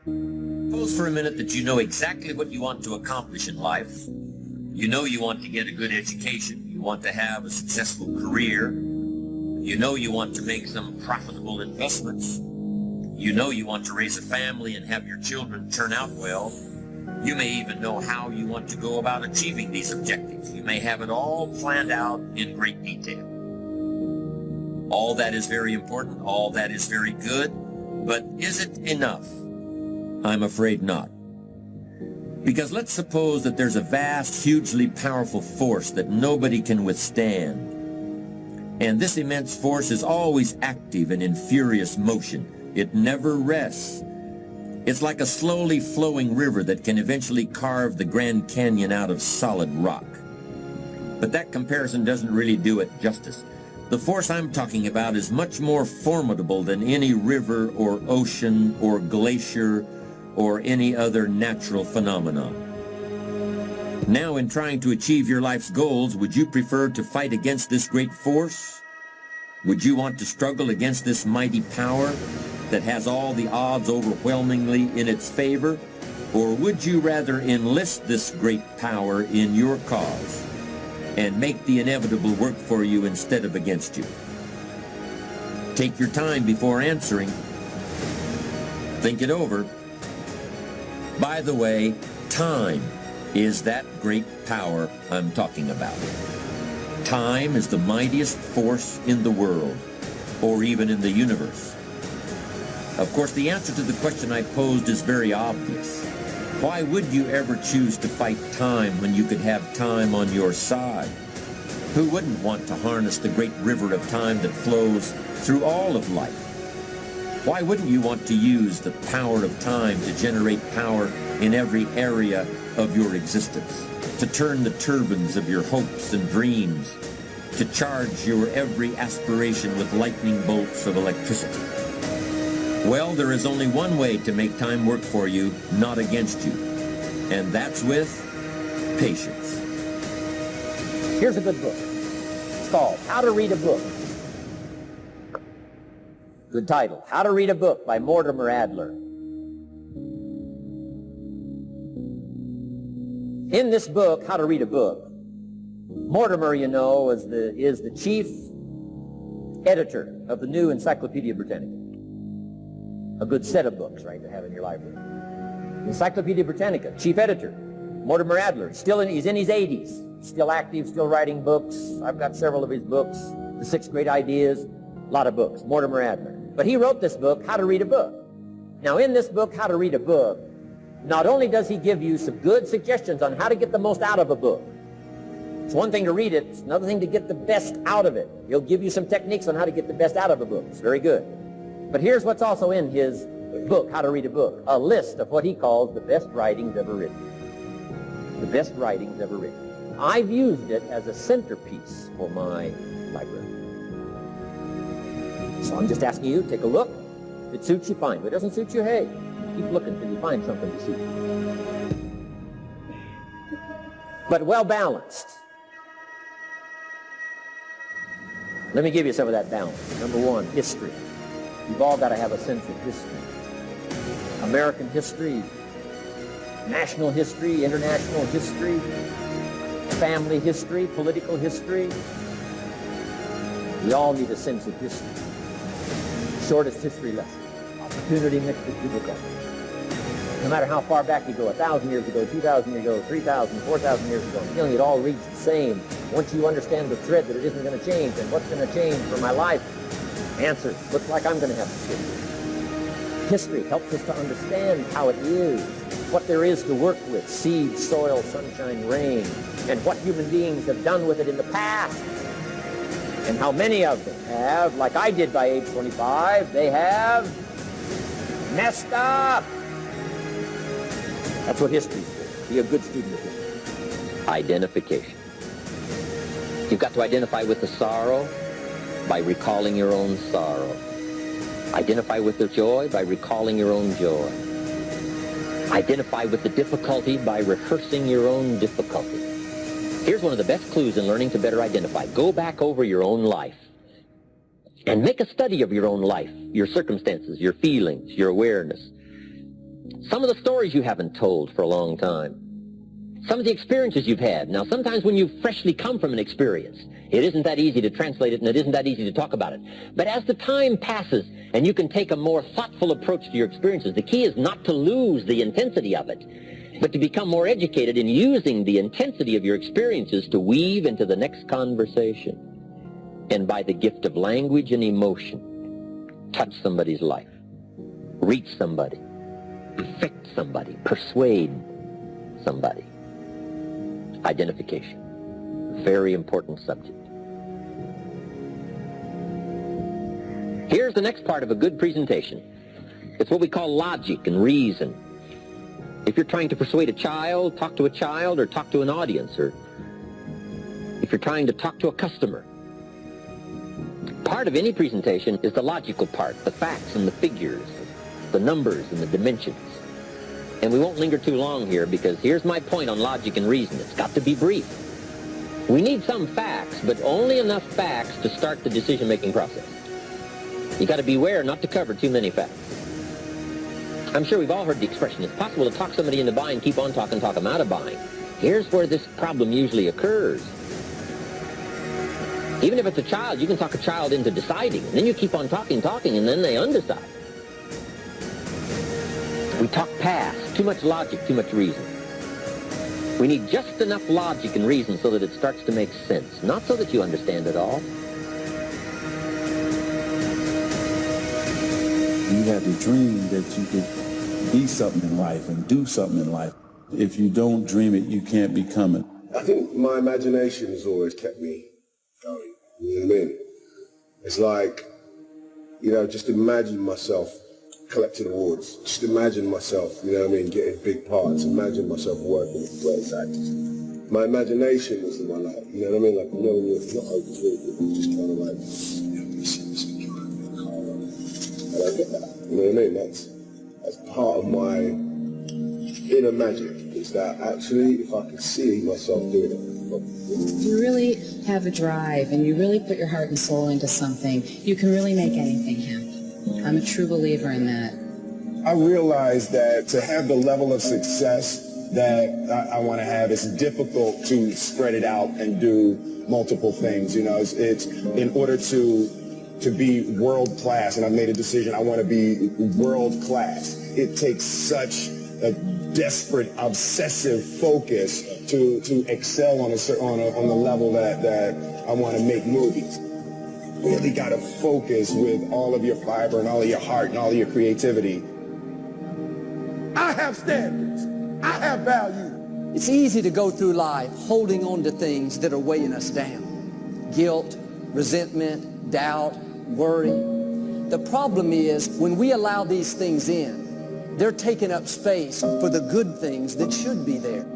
Suppose for a minute that you know exactly what you want to accomplish in life. You know you want to get a good education. You want to have a successful career. You know you want to make some profitable investments. You know you want to raise a family and have your children turn out well. You may even know how you want to go about achieving these objectives. You may have it all planned out in great detail. All that is very important. All that is very good. But is it enough? I'm afraid not. Because let's suppose that there's a vast, hugely powerful force that nobody can withstand. And this immense force is always active and in furious motion. It never rests. It's like a slowly flowing river that can eventually carve the Grand Canyon out of solid rock. But that comparison doesn't really do it justice. The force I'm talking about is much more formidable than any river or ocean or glacier or any other natural phenomenon. Now, in trying to achieve your life's goals, would you prefer to fight against this great force? Would you want to struggle against this mighty power that has all the odds overwhelmingly in its favor? Or would you rather enlist this great power in your cause and make the inevitable work for you instead of against you? Take your time before answering. Think it over. By the way, time is that great power I'm talking about. Time is the mightiest force in the world, or even in the universe. Of course, the answer to the question I posed is very obvious. Why would you ever choose to fight time when you could have time on your side? Who wouldn't want to harness the great river of time that flows through all of life? Why wouldn't you want to use the power of time to generate power in every area of your existence, to turn the turbines of your hopes and dreams, to charge your every aspiration with lightning bolts of electricity? Well, there is only one way to make time work for you, not against you, and that's with patience. Here's a good book. It's called How to Read a Book. Good title, How to Read a Book by Mortimer Adler. In this book, How to Read a Book, Mortimer, you know, is the chief editor of the new Encyclopedia Britannica. A good set of books, right, to have in your library. Encyclopedia Britannica, chief editor, Mortimer Adler. He's in his 80s, still active, still writing books. I've got several of his books, The 6 Great Ideas, a lot of books, Mortimer Adler. But he wrote this book, How to Read a Book. Now, in this book, How to Read a Book, not only does he give you some good suggestions on how to get the most out of a book. It's one thing to read it, it's another thing to get the best out of it. He'll give you some techniques on how to get the best out of a book. It's very good. But here's what's also in his book, How to Read a Book, a list of what he calls the best writings ever written. The best writings ever written. I've used it as a centerpiece for my library. So I'm just asking you, take a look. If it suits you, fine. If it doesn't suit you, hey, keep looking until you find something to suit you. But well balanced. Let me give you some of that balance. Number one, history. You've all got to have a sense of history. American history, national history, international history, family history, political history. We all need a sense of history. Shortest history lesson. Opportunity mixed with difficulty. No matter how far back you go, 1,000 years ago, 2,000 years ago, 3,000, 4,000 years ago, feeling it all reads the same. Once you understand the thread that it isn't going to change, and what's going to change for my life? Answer, looks like I'm going to have to change. History helps us to understand how it is, what there is to work with, seed, soil, sunshine, rain, and what human beings have done with it in the past. And how many of them have, like I did by age 25, they have messed up. That's what history's for. Be a good student of history. Identification. You've got to identify with the sorrow by recalling your own sorrow. Identify with the joy by recalling your own joy. Identify with the difficulty by rehearsing your own difficulty. Here's one of the best clues in learning to better identify. Go back over your own life and make a study of your own life, your circumstances, your feelings, your awareness. Some of the stories you haven't told for a long time. Some of the experiences you've had. Now, sometimes when you've freshly come from an experience, it isn't that easy to translate it and it isn't that easy to talk about it. But as the time passes and you can take a more thoughtful approach to your experiences, the key is not to lose the intensity of it, but to become more educated in using the intensity of your experiences to weave into the next conversation. And by the gift of language and emotion, touch somebody's life, reach somebody, affect somebody, persuade somebody. Identification. Very important subject. Here's the next part of a good presentation. It's what we call logic and reason. If you're trying to persuade a child, talk to a child, or talk to an audience, or if you're trying to talk to a customer, part of any presentation is the logical part, the facts and the figures, the numbers and the dimensions. And we won't linger too long here because here's my point on logic and reason. It's got to be brief. We need some facts, but only enough facts to start the decision-making process. You got to beware not to cover too many facts. I'm sure we've all heard the expression, it's possible to talk somebody into buying, keep on talking, talk them out of buying. Here's where this problem usually occurs. Even if it's a child, you can talk a child into deciding, and then you keep on talking, and then they undecide. We talk past, too much logic, too much reason. We need just enough logic and reason so that it starts to make sense, not so that you understand it all. You have to dream that you could be something in life and do something in life. If you don't dream it, you can't become it. I think my imagination has always kept me going. You know what I mean? It's like, just imagine myself collecting awards. Just imagine myself, getting big parts. Imagine myself working with great actors. My imagination is the one, you know what I mean? Like, when you're not overthinking, you're just kind of like, you see this in the car. And I get that, you know what I mean? That's part of my inner magic, is that actually, if I can see myself doing it. You really have a drive and you really put your heart and soul into something, you can really make anything happen. I'm a true believer in that. I realize that to have the level of success that I want to have, it's difficult to spread it out and do multiple things. It's in order to be world class, and I've made a decision, I want to be world class. It takes such a desperate, obsessive focus to excel on the level that I want to make movies. Really got to focus with all of your fiber and all of your heart and all of your creativity. I have standards. I have value. It's easy to go through life holding on to things that are weighing us down. Guilt, resentment, doubt, worry. The problem is when we allow these things in, they're taking up space for the good things that should be there.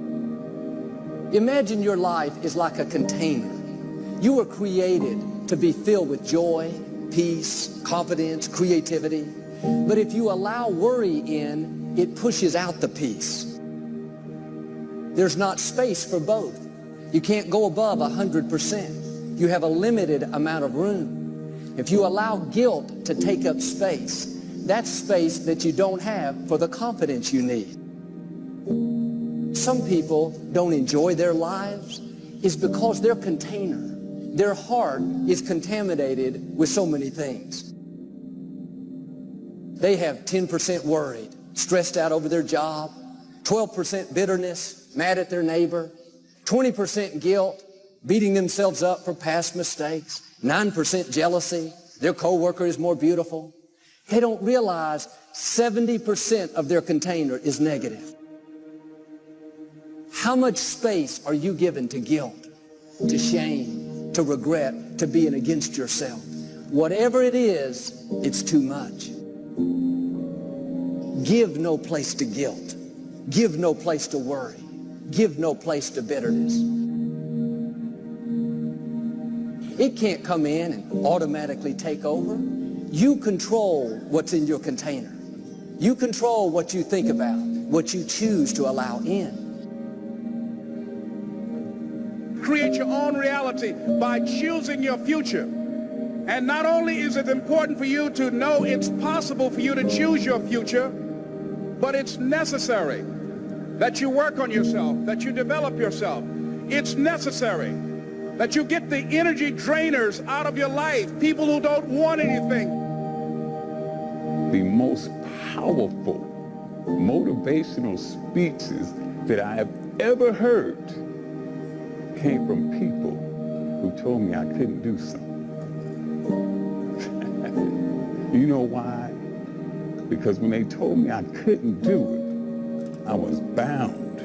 Imagine your life is like a container. You were created to be filled with joy, peace, confidence, creativity. But if you allow worry in, it pushes out the peace. There's not space for both. You can't go above 100%. You have a limited amount of room. If you allow guilt to take up space, that's space that you don't have for the confidence you need. Some people don't enjoy their lives is because their container, their heart is contaminated with so many things. They have 10% worried, stressed out over their job, 12% bitterness, mad at their neighbor, 20% guilt, beating themselves up for past mistakes, 9% jealousy, their coworker is more beautiful. They don't realize 70% of their container is negative. How much space are you given to guilt, to shame, to regret, to being against yourself? Whatever it is, it's too much. Give no place to guilt. Give no place to worry. Give no place to bitterness. It can't come in and automatically take over. You control what's in your container. You control what you think about, what you choose to allow in. Create your own reality by choosing your future. And not only is it important for you to know it's possible for you to choose your future, but it's necessary that you work on yourself, that you develop yourself. It's necessary that you get the energy drainers out of your life, people who don't want anything. The most powerful motivational speeches that I have ever heard came from people who told me I couldn't do something. You know why? Because when they told me I couldn't do it, I was bound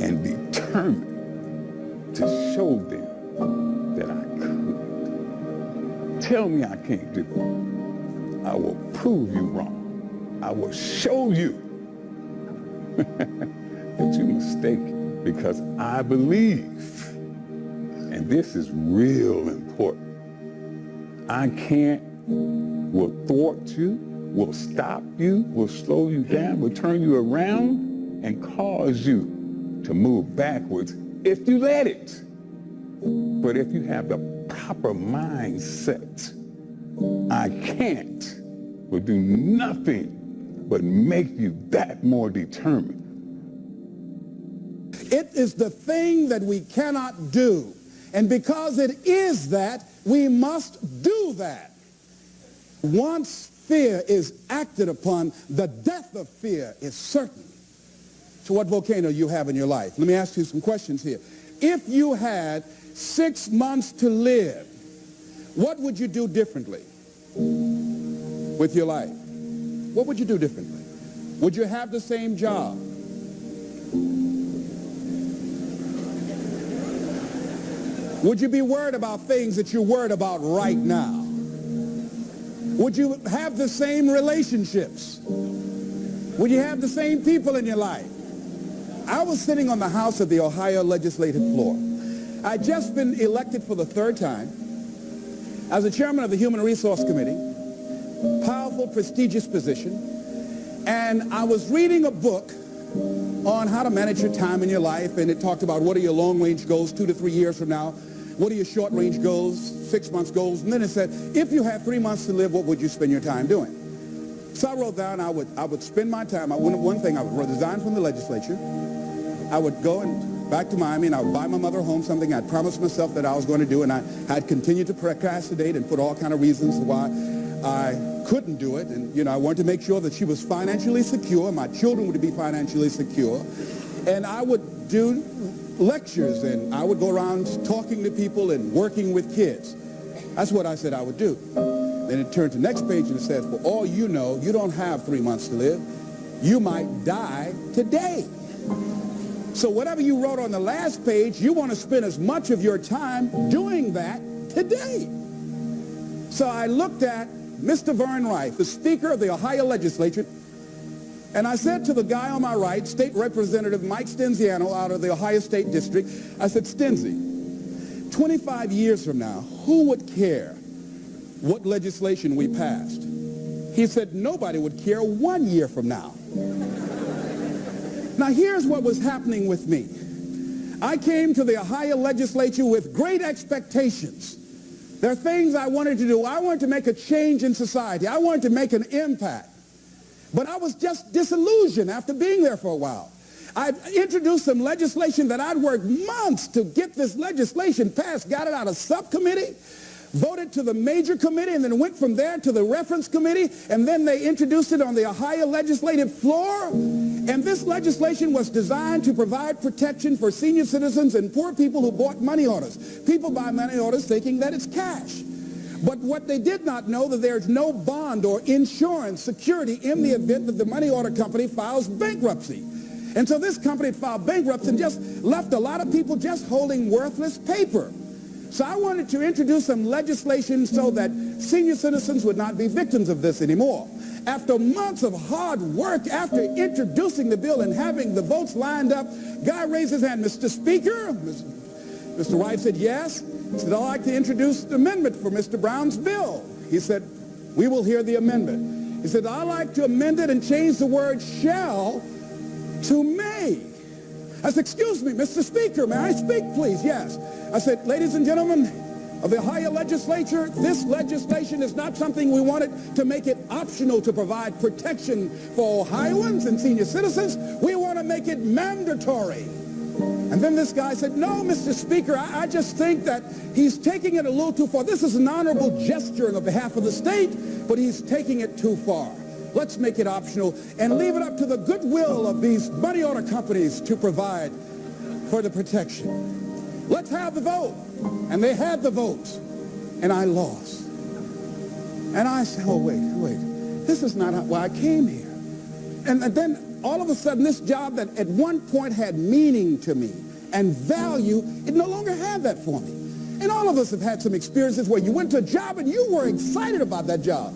and determined to show them that I could. Tell me I can't do it. I will prove you wrong. I will show you that you're mistaken, because I believe, and this is real important, I can't, will thwart you, will stop you, will slow you down, will turn you around and cause you to move backwards if you let it. But if you have the proper mindset, I can't will do nothing but make you that more determined. It is the thing that we cannot do. And because it is that, we must do that. Once fear is acted upon, the death of fear is certain. So what volcano you have in your life? Let me ask you some questions here. If you had 6 months to live, what would you do differently with your life? What would you do differently? Would you have the same job? Would you be worried about things that you're worried about right now? Would you have the same relationships? Would you have the same people in your life? I was sitting on the House of the Ohio legislative floor. I'd just been elected for the 3rd time as the chairman of the Human Resource Committee, powerful, prestigious position, and I was reading a book on how to manage your time in your life, and it talked about what are your long-range goals 2 to 3 years from now, what are your short-range goals, 6 months goals, and then it said, if you had 3 months to live, what would you spend your time doing? So I wrote down I would spend my time, one thing, I would resign from the legislature, I would go back to Miami, and I would buy my mother home, something I'd promised myself that I was going to do, and I'd continued to procrastinate and put all kind of reasons why I couldn't do it. And, you know, I wanted to make sure that she was financially secure, my children would be financially secure, and I would do lectures, and I would go around talking to people and working with kids. That's what I said I would do. Then it turned to the next page and it said, for all you know, you don't have 3 months to live. You might die today. So whatever you wrote on the last page, you want to spend as much of your time doing that today. So I looked at Mr. Vern Rife, the Speaker of the Ohio Legislature, and I said to the guy on my right, State Representative Mike Stenziano out of the Ohio State District, I said, Stenzi, 25 years from now, who would care what legislation we passed? He said, nobody would care 1 year from now. Now here's what was happening with me. I came to the Ohio legislature with great expectations. There are things I wanted to do. I wanted to make a change in society. I wanted to make an impact. But I was just disillusioned after being there for a while. I introduced some legislation that I'd worked months to get this legislation passed, got it out of subcommittee, voted to the major committee, and then went from there to the reference committee, and then they introduced it on the Ohio legislative floor. And this legislation was designed to provide protection for senior citizens and poor people who bought money orders. People buy money orders thinking that it's cash. But what they did not know, that there's no bond or insurance security in the event that the money order company files bankruptcy. And so this company filed bankruptcy and just left a lot of people just holding worthless paper. So I wanted to introduce some legislation so that senior citizens would not be victims of this anymore. After months of hard work, after introducing the bill and having the votes lined up, guy raised his hand, Mr. Speaker. Mr. Rife said yes. He said, I'd like to introduce the amendment for Mr. Brown's bill. He said, we will hear the amendment. He said, I'd like to amend it and change the word shall to may. I said, excuse me, Mr. Speaker, may I speak, please? Yes. I said, ladies and gentlemen, of the Ohio legislature, this legislation is not something we wanted to make it optional to provide protection for Ohioans and senior citizens. We want to make it mandatory. And then this guy said, no, Mr. Speaker, I just think that he's taking it a little too far. This is an honorable gesture on behalf of the state, but he's taking it too far. Let's make it optional and leave it up to the goodwill of these money order companies to provide for the protection. Let's have the vote. And they had the votes, and I lost. And I said, oh, wait, this is not why I came here. And then all of a sudden, this job that at one point had meaning to me and value, it no longer had that for me. And all of us have had some experiences where you went to a job and you were excited about that job.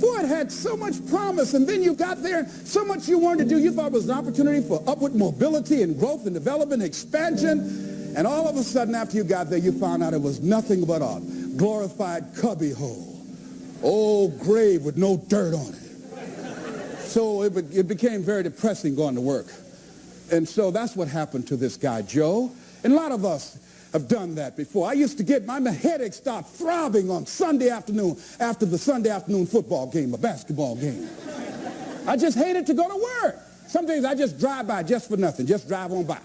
Boy, it had so much promise, and then you got there, so much you wanted to do. You thought it was an opportunity for upward mobility and growth and development and expansion. And all of a sudden, after you got there, you found out it was nothing but a glorified cubby hole. Old grave with no dirt on it. So it became very depressing going to work. And so that's what happened to this guy, Joe. And a lot of us have done that before. I used to get my headache start throbbing on Sunday afternoon after the Sunday afternoon football game, a basketball game. I just hated to go to work. Some days I just drive by just for nothing, just drive on by.